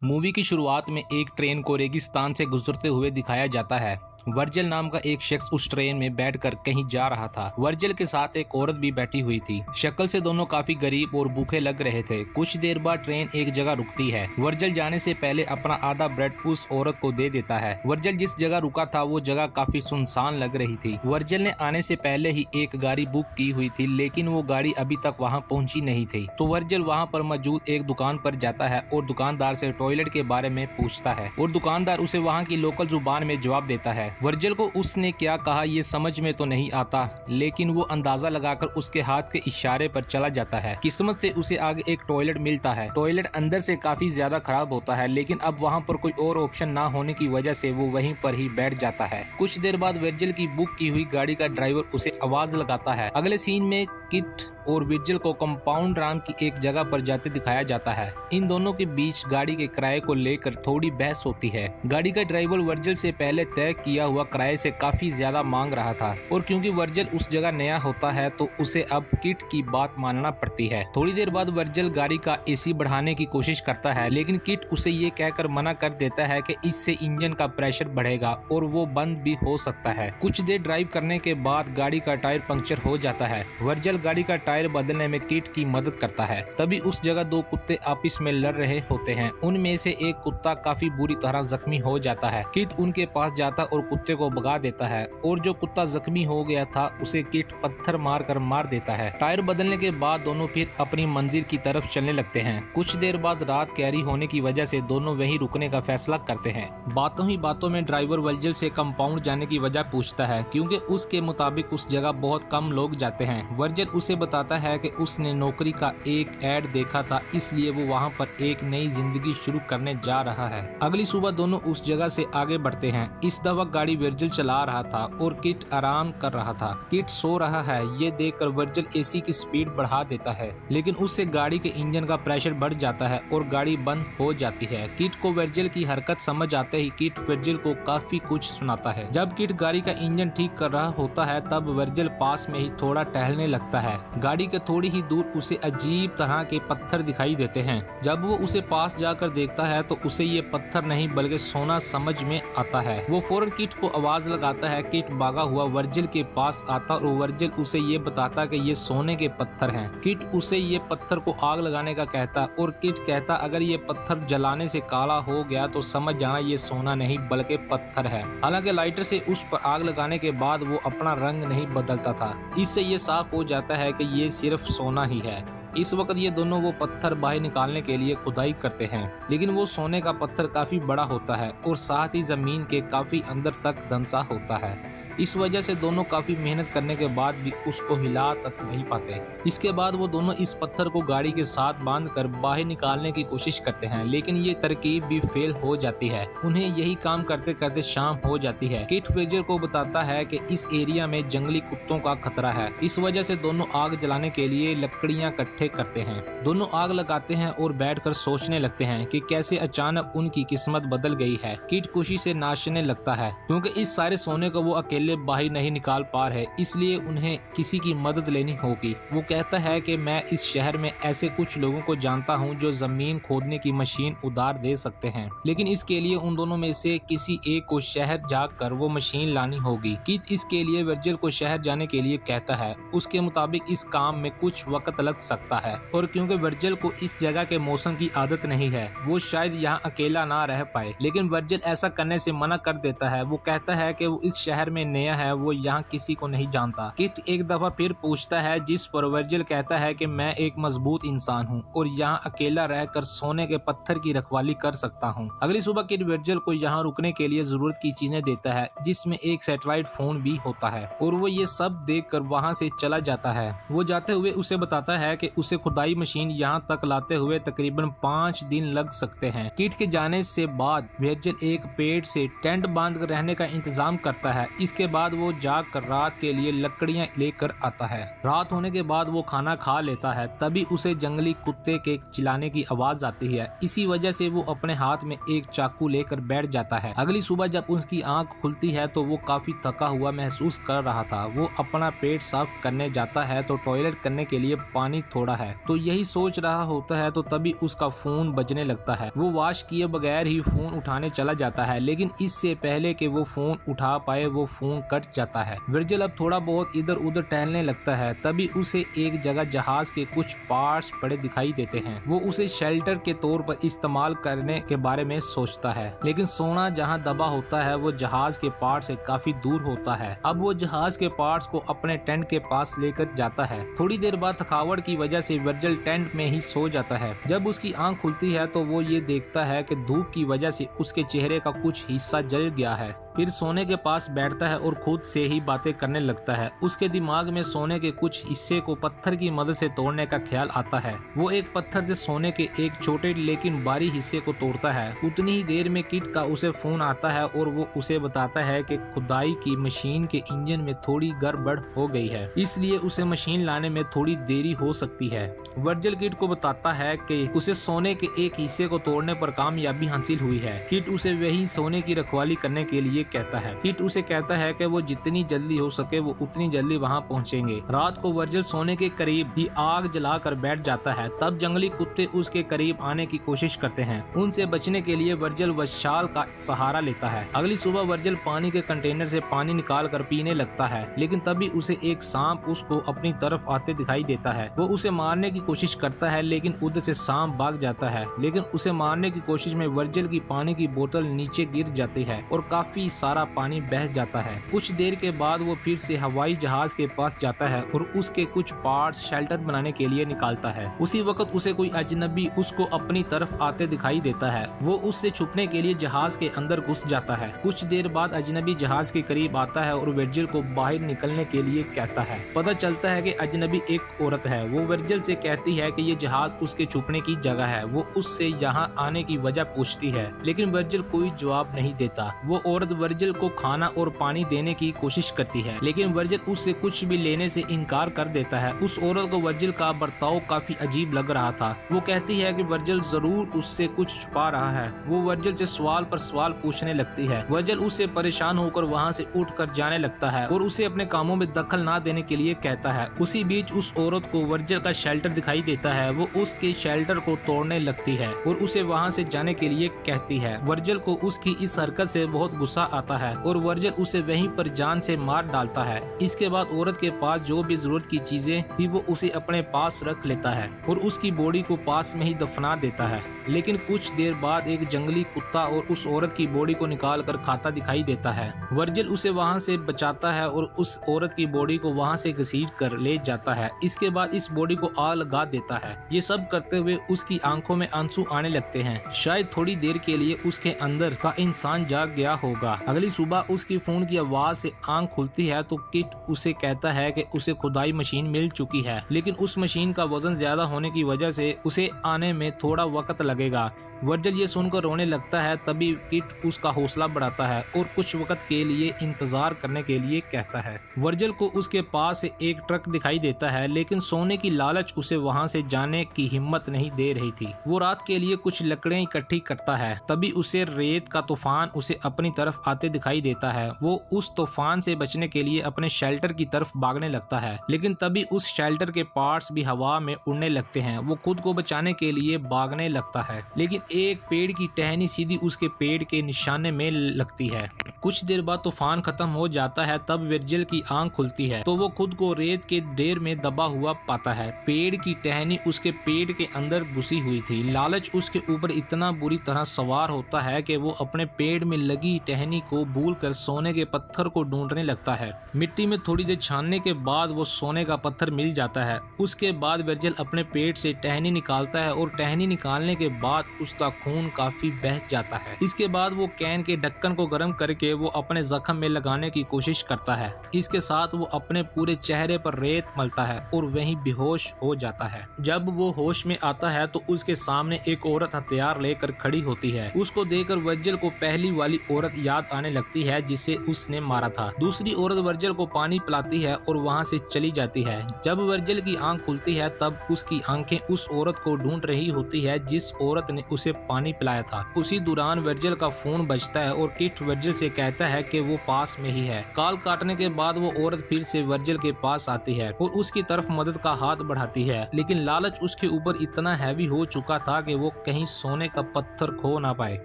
Movie की शुरुआत में एक ट्रेन को रेगिस्तान से गुजरते हुए दिखाया जाता है। वर्जिल नाम का एक शख्स उस ट्रेन में बैठकर कहीं जा रहा था। वर्जिल के साथ एक औरत भी बैठी हुई थी। शक्ल से दोनों काफी गरीब और भूखे लग रहे थे। कुछ देर बाद ट्रेन एक जगह रुकती है। वर्जिल जाने से पहले अपना आधा ब्रेड उस औरत को दे देता है। वर्जिल जिस जगह रुका था वो जगह काफी सुनसान लग रही थी। वर्जिल ने आने से पहले ही एक गाड़ी बुक की हुई थी, लेकिन वो गाड़ी अभी तक वहाँ पहुँची नहीं थी। तो वर्जिल वहाँ पर मौजूद एक दुकान पर जाता है और दुकानदार से टॉयलेट के बारे में पूछता है और दुकानदार उसे वहाँ की लोकल जुबान में जवाब देता है। वर्जिल को उसने क्या कहा ये समझ में तो नहीं आता, लेकिन वो अंदाजा लगाकर उसके हाथ के इशारे पर चला जाता है। किस्मत से उसे आगे एक टॉयलेट मिलता है। टॉयलेट अंदर से काफी ज्यादा खराब होता है, लेकिन अब वहाँ पर कोई और ऑप्शन ना होने की वजह से वो वहीं पर ही बैठ जाता है। कुछ देर बाद वर्जिल की बुक की हुई गाड़ी का ड्राइवर उसे आवाज लगाता है। अगले सीन में किट और वर्जिल को कंपाउंड राम की एक जगह पर जाते दिखाया जाता है। इन दोनों के बीच गाड़ी के किराए को लेकर थोड़ी बहस होती है। गाड़ी का ड्राइवर वर्जिल से पहले तय किया हुआ किराए से काफी ज्यादा मांग रहा था और क्योंकि वर्जिल उस जगह नया होता है तो उसे अब किट की बात मानना पड़ती है। थोड़ी देर बाद वर्जिल गाड़ी का एसी बढ़ाने की कोशिश करता है, लेकिन किट उसे ये कहकर मना कर देता है कि इससे इंजन का प्रेशर बढ़ेगा और वो बंद भी हो सकता है। कुछ देर ड्राइव करने के बाद गाड़ी का टायर पंक्चर हो जाता है। वर्जिल गाड़ी का टायर बदलने में किट की मदद करता है। तभी उस जगह दो कुत्ते आपस में लड़ रहे होते हैं। उनमें से एक कुत्ता काफी बुरी तरह जख्मी हो जाता है। किट उनके पास जाता और कुत्ते को भगा देता है और जो कुत्ता जख्मी हो गया था उसे किट पत्थर मार देता है। टायर बदलने के बाद दोनों फिर अपनी मंजिल की तरफ चलने लगते हैं। कुछ देर बाद रात गहरी होने की वजह से दोनों वहीं रुकने का फैसला करते हैं। बातों ही बातों में ड्राइवर वर्जिल से कंपाउंड जाने की वजह पूछता है, क्योंकि उसके मुताबिक उस जगह बहुत कम लोग जाते हैं। वर्जिल उसे बताता है कि उसने नौकरी का एक ऐड देखा था, इसलिए वो वहाँ पर एक नई जिंदगी शुरू करने जा रहा है। अगली सुबह दोनों उस जगह से आगे बढ़ते हैं। इस दफा गाड़ी वर्जिल चला रहा था और किट आराम कर रहा था। किट सो रहा है ये देखकर वर्जिल एसी की स्पीड बढ़ा देता है, लेकिन उससे गाड़ी के इंजन का प्रेशर बढ़ जाता है और गाड़ी बंद हो जाती है। किट को वर्जिल की हरकत समझ आते ही किट वर्जिल को काफी कुछ सुनाता है। जब किट गाड़ी का इंजन ठीक कर रहा होता है तब वर्जिल पास में ही थोड़ा टहलने लगता है। गाड़ी के थोड़ी ही दूर उसे अजीब तरह के पत्थर दिखाई देते हैं। जब वो उसे पास जाकर देखता है तो उसे ये पत्थर नहीं बल्कि सोना समझ में आता है। वो फौरन किट को आवाज लगाता है। किट भागा हुआ वर्जिल के पास आता और वर्जिल उसे ये बताता कि ये सोने के पत्थर हैं। किट उसे ये पत्थर को आग लगाने का कहता और किट कहता अगर ये पत्थर जलाने से काला हो गया तो समझ जाना ये सोना नहीं बल्कि पत्थर है। हालांकि लाइटर से उस पर आग लगाने के बाद वो अपना रंग नहीं बदलता था। इससे ये साफ हो जाता है कि ये सिर्फ सोना ही है। इस वक्त ये दोनों वो पत्थर बाहर निकालने के लिए खुदाई करते हैं, लेकिन वो सोने का पत्थर काफी बड़ा होता है और साथ ही जमीन के काफी अंदर तक धंसा होता है। इस वजह से दोनों काफी मेहनत करने के बाद भी उसको हिला तक नहीं पाते। इसके बाद वो दोनों इस पत्थर को गाड़ी के साथ बांधकर बाहर निकालने की कोशिश करते हैं, लेकिन ये तरकीब भी फेल हो जाती है। उन्हें यही काम करते करते शाम हो जाती है। किट वर्जिल को बताता है कि इस एरिया में जंगली कुत्तों का खतरा है। इस वजह से दोनों आग जलाने के लिए लकड़ियां इकट्ठे करते हैं। दोनों आग लगाते हैं और बैठकर सोचने लगते हैं कि कैसे अचानक उनकी किस्मत बदल गई है। किट खुशी से नाचने लगता है, क्योंकि इस सारे सोने को वो अकेले बाहर नहीं निकाल पा रहे, इसलिए उन्हें किसी की मदद लेनी होगी। वो कहता है कि मैं इस शहर में ऐसे कुछ लोगों को जानता हूँ जो जमीन खोदने की मशीन उधार दे सकते हैं, लेकिन इसके लिए उन दोनों में से किसी एक को शहर जाकर वो मशीन लानी होगी। किट इसके लिए वर्जिल को शहर जाने के लिए कहता है। उसके मुताबिक इस काम में कुछ वक्त लग सकता है और क्योंकि वर्जिल को इस जगह के मौसम की आदत नहीं है वो शायद यहाँ अकेला ना रह पाए, लेकिन वर्जिल ऐसा करने से मना कर देता है। वो कहता है कि वो इस शहर में नया है, वो यहाँ किसी को नहीं जानता। किट एक दफा फिर पूछता है, जिस पर वर्जिल कहता है कि मैं एक मजबूत इंसान हूँ और यहाँ अकेला रहकर सोने के पत्थर की रखवाली कर सकता हूँ। अगली सुबह किट वर्जिल को यहाँ रुकने के लिए जरूरत की चीजें देता है, जिसमें एक सैटेलाइट फोन भी होता है और वो ये सब देखकर वहाँ से चला जाता है। वो जाते हुए उसे बताता है कि उसे खुदाई मशीन यहाँ तक लाते हुए तकरीबन 5 दिन लग सकते हैं। किट के जाने से बाद वर्जिल एक पेड़ से टेंट बांध कर रहने का इंतजाम करता है। इसके इसके बाद वो जाग कर रात के लिए लकड़ियां लेकर आता है। रात होने के बाद वो खाना खा लेता है, तभी उसे जंगली कुत्ते के चिल्लाने की आवाज आती है। इसी वजह से वो अपने हाथ में एक चाकू लेकर बैठ जाता है। अगली सुबह जब उसकी आंख खुलती है तो वो काफी थका हुआ महसूस कर रहा था। वो अपना पेट साफ करने जाता है तो टॉयलेट करने के लिए पानी थोड़ा है, तो यही सोच रहा होता है तो तभी उसका फोन बजने लगता है। वो वॉश किए बगैर ही फोन उठाने चला जाता है, लेकिन इससे पहले कि वो फोन उठा पाए वो फोन कट जाता है। वर्जिल अब थोड़ा बहुत इधर उधर टहलने लगता है, तभी उसे एक जगह जहाज के कुछ पार्ट्स पड़े दिखाई देते हैं। वो उसे शेल्टर के तौर पर इस्तेमाल करने के बारे में सोचता है, लेकिन सोना जहां दबा होता है वो जहाज के पार्ट से काफी दूर होता है। अब वो जहाज के पार्ट्स को अपने टेंट के पास लेकर जाता है। थोड़ी देर बाद थकावट की वजह से वर्जिल टेंट में ही सो जाता है। जब उसकी आंख खुलती है तो वो ये देखता है कि धूप की वजह से उसके चेहरे का कुछ हिस्सा जल गया है। फिर सोने के पास बैठता है और खुद से ही बातें करने लगता है। उसके दिमाग में सोने के कुछ हिस्से को पत्थर की मदद से तोड़ने का ख्याल आता है। वो एक पत्थर से सोने के एक छोटे लेकिन भारी हिस्से को तोड़ता है। उतनी ही देर में किट का उसे फोन आता है और वो उसे बताता है कि खुदाई की मशीन के इंजन में थोड़ी गड़बड़ हो गई है, इसलिए उसे मशीन लाने में थोड़ी देरी हो सकती है। वर्जिल किट को बताता है कि उसे सोने के एक हिस्से को तोड़ने पर कामयाबी हासिल हुई है। किट उसे वही सोने की रखवाली करने के लिए कहता है। किट उसे कहता है कि वो जितनी जल्दी हो सके वो उतनी जल्दी वहां पहुंचेंगे। रात को वर्जिल सोने के करीब ही आग जलाकर बैठ जाता है। तब जंगली कुत्ते उसके करीब आने की कोशिश करते हैं। उनसे बचने के लिए वर्जिल वशाल का सहारा लेता है। अगली सुबह वर्जिल पानी के कंटेनर से पानी निकाल कर पीने लगता है, लेकिन तभी उसे एक सांप उसको अपनी तरफ आते दिखाई देता है। वो उसे मारने की कोशिश करता है, लेकिन उधर से सांप भाग जाता है। लेकिन उसे मारने की कोशिश में वर्जिल की पानी की बोतल नीचे गिर जाती है और काफी सारा पानी बह जाता है। कुछ देर के बाद वो फिर से हवाई जहाज के पास जाता है और उसके कुछ पार्ट्स शेल्टर बनाने के लिए निकालता है। उसी वक्त उसे कोई अजनबी उसको अपनी तरफ आते दिखाई देता है। वो उससे छुपने के लिए जहाज के अंदर घुस जाता है। कुछ देर बाद अजनबी जहाज के करीब आता है और वर्जिल को बाहर निकलने के लिए कहता है। पता चलता है कि अजनबी एक औरत है। वो वर्जिल से कहती है कि ये जहाज उसके छुपने की जगह है। वो उससे यहाँ आने की वजह पूछती है, लेकिन वर्जिल कोई जवाब नहीं देता। वो औरत वर्जिल को खाना और पानी देने की कोशिश करती है, लेकिन वर्जिल उससे कुछ भी लेने से इनकार कर देता है। उस औरत को वर्जिल का बर्ताव काफी अजीब लग रहा था। वो कहती है कि वर्जिल जरूर उससे कुछ छुपा रहा है। वो वर्जिल से सवाल पर सवाल पूछने लगती है। वर्जिल उससे परेशान होकर वहाँ से उठकर जाने लगता है और उसे अपने कामों में दखल ना देने के लिए कहता है। उसी बीच उस औरत को वर्जिल का शेल्टर दिखाई देता है। वो उसके शेल्टर को तोड़ने लगती है और उसे वहाँ से जाने के लिए कहती है। वर्जिल को उसकी इस हरकत से बहुत गुस्सा आता है और वर्जिल उसे वहीं पर जान से मार डालता है। इसके बाद औरत के पास जो भी जरूरत की चीजें थी वो उसे अपने पास रख लेता है और उसकी बॉडी को पास में ही दफना देता है। लेकिन कुछ देर बाद एक जंगली कुत्ता और उस औरत की बॉडी को निकाल कर खाता दिखाई देता है। वर्जिल उसे वहां से बचाता है और उस औरत की बॉडी को वहां से घसीट कर ले जाता है। इसके बाद इस बॉडी को आग लगा देता है। ये सब करते हुए उसकी आंखों में आंसू आने लगते हैं। शायद थोड़ी देर के लिए उसके अंदर का इंसान जाग गया होगा। अगली सुबह उसकी फोन की आवाज से आंख खुलती है तो किट उसे कहता है कि उसे खुदाई मशीन मिल चुकी है, लेकिन उस मशीन का वजन ज्यादा होने की वजह से उसे आने में थोड़ा वक्त लगेगा। वर्जिल ये सुनकर रोने लगता है। तभी किट उसका हौसला बढ़ाता है और कुछ वक्त के लिए इंतजार करने के लिए कहता है। वर्जिल को उसके पास से एक ट्रक दिखाई देता है, लेकिन सोने की लालच उसे वहां से जाने की हिम्मत नहीं दे रही थी। वो रात के लिए कुछ लकड़ियां इकट्ठी करता है। तभी उसे रेत का तूफान उसे अपनी तरफ आते दिखाई देता है। वो उस तूफान से बचने के लिए अपने शेल्टर की तरफ भागने लगता है, लेकिन तभी उस शेल्टर के पार्ट्स भी हवा में उड़ने लगते हैं। वो खुद को बचाने के लिए भागने लगता है, लेकिन एक पेड़ की टहनी सीधी उसके पेड़ के निशाने में लगती है। कुछ देर बाद तूफान खत्म हो जाता है। तब वर्जिल की आंख खुलती है तो वो खुद को रेत के ढेर में दबा हुआ पाता है। पेड़ की टहनी उसके पेट के अंदर घुसी हुई थी। लालच उसके ऊपर इतना बुरी तरह सवार होता है कि वो अपने पेड़ में लगी टहनी को भूलकर सोने के पत्थर को ढूंढने लगता है। मिट्टी में थोड़ी देर छानने के बाद वो सोने का पत्थर मिल जाता है। उसके बाद वर्जिल अपने पेट से टहनी निकालता है और टहनी निकालने के बाद उसका खून काफी बह जाता है। इसके बाद वो कैन के ढक्कन को गर्म करके लिए वो अपने जख्म में लगाने की कोशिश करता है। इसके साथ वो अपने पूरे चेहरे पर रेत मलता है और वहीं बेहोश हो जाता है। जब वो होश में आता है तो उसके सामने एक औरत हथियार लेकर खड़ी होती है। उसको देखकर वर्जिल को पहली वाली औरत याद आने लगती है जिसे उसने मारा था। दूसरी औरत वर्जिल को पानी पिलाती है और वहाँ से चली जाती है। जब वर्जिल की आंख खुलती है तब उसकी आंखें उस औरत को ढूंढ रही होती है जिस औरत ने उसे पानी पिलाया था। उसी दौरान वर्जिल का फोन बजता है और किट वर्जिल से कहता है कि वो पास में ही है। कॉल काटने के बाद वो औरत फिर से वर्जिल के पास आती है और उसकी तरफ मदद का हाथ बढ़ाती है, लेकिन लालच उसके ऊपर इतना हैवी हो चुका था कि वो कहीं सोने का पत्थर खो ना पाए।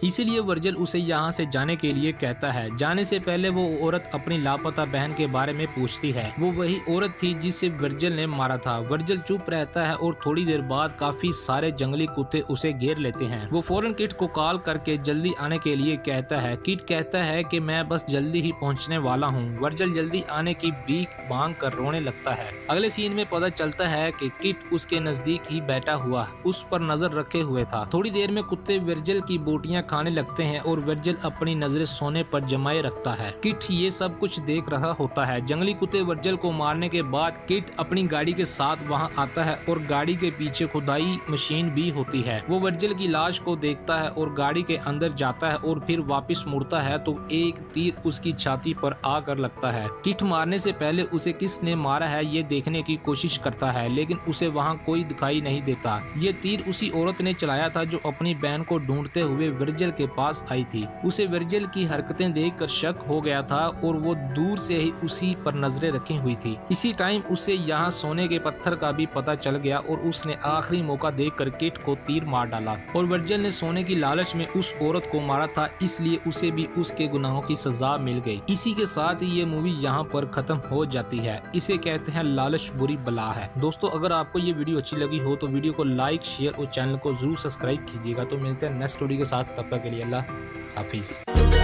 इसीलिए वर्जिल उसे यहाँ से जाने के लिए कहता है। जाने से पहले वो औरत अपनी लापता बहन के बारे में पूछती है। वो वही औरत थी जिसे वर्जिल ने मारा था। वर्जिल चुप रहता है और थोड़ी देर बाद काफी सारे जंगली कुत्ते उसे घेर लेते हैं। वो फौरन किट को कॉल करके जल्दी आने के लिए कहता है। किट कहता है कि मैं बस जल्दी ही पहुंचने वाला हूं। वर्जिल जल्दी आने की भीख मांग कर रोने लगता है। अगले सीन में पता चलता है कि किट उसके नजदीक ही बैठा हुआ उस पर नजर रखे हुए था। थोड़ी देर में कुत्ते वर्जिल की बोटियां खाने लगते हैं और वर्जिल अपनी नजरें सोने पर जमाए रखता है। किट ये सब कुछ देख रहा होता है। जंगली कुत्ते वर्जिल को मारने के बाद किट अपनी गाड़ी के साथ वहां आता है और गाड़ी के पीछे खुदाई मशीन भी होती है। वो वर्जिल की लाश को देखता है और गाड़ी के अंदर जाता है और फिर वापस मुड़ता है तो एक तीर उसकी छाती पर आकर लगता है। किट मारने से पहले उसे किसने मारा है ये देखने की कोशिश करता है, लेकिन उसे वहाँ कोई दिखाई नहीं देता। ये तीर उसी औरत ने चलाया था जो अपनी बहन को ढूंढते हुए वर्जिल के पास आई थी। उसे वर्जिल की हरकतें देखकर शक हो गया था और वो दूर से ही उसी पर नजरें रखी हुई थी। इसी टाइम उसे यहाँ सोने के पत्थर का भी पता चल गया और उसने आखिरी मौका देखकर किट को तीर मार डाला। और वर्जिल ने सोने की लालच में उस औरत को मारा था, इसलिए उसे भी उसके गुनाहों की सजा मिल गई। इसी के साथ ही ये मूवी यहाँ पर खत्म हो जाती है। इसे कहते हैं लालच बुरी बला है। दोस्तों अगर आपको ये वीडियो अच्छी लगी हो तो वीडियो को लाइक शेयर और चैनल को जरूर सब्सक्राइब कीजिएगा। तो मिलते हैं नेक्स्ट वीडियो के साथ, तब तक के लिए अल्लाह हाफिज।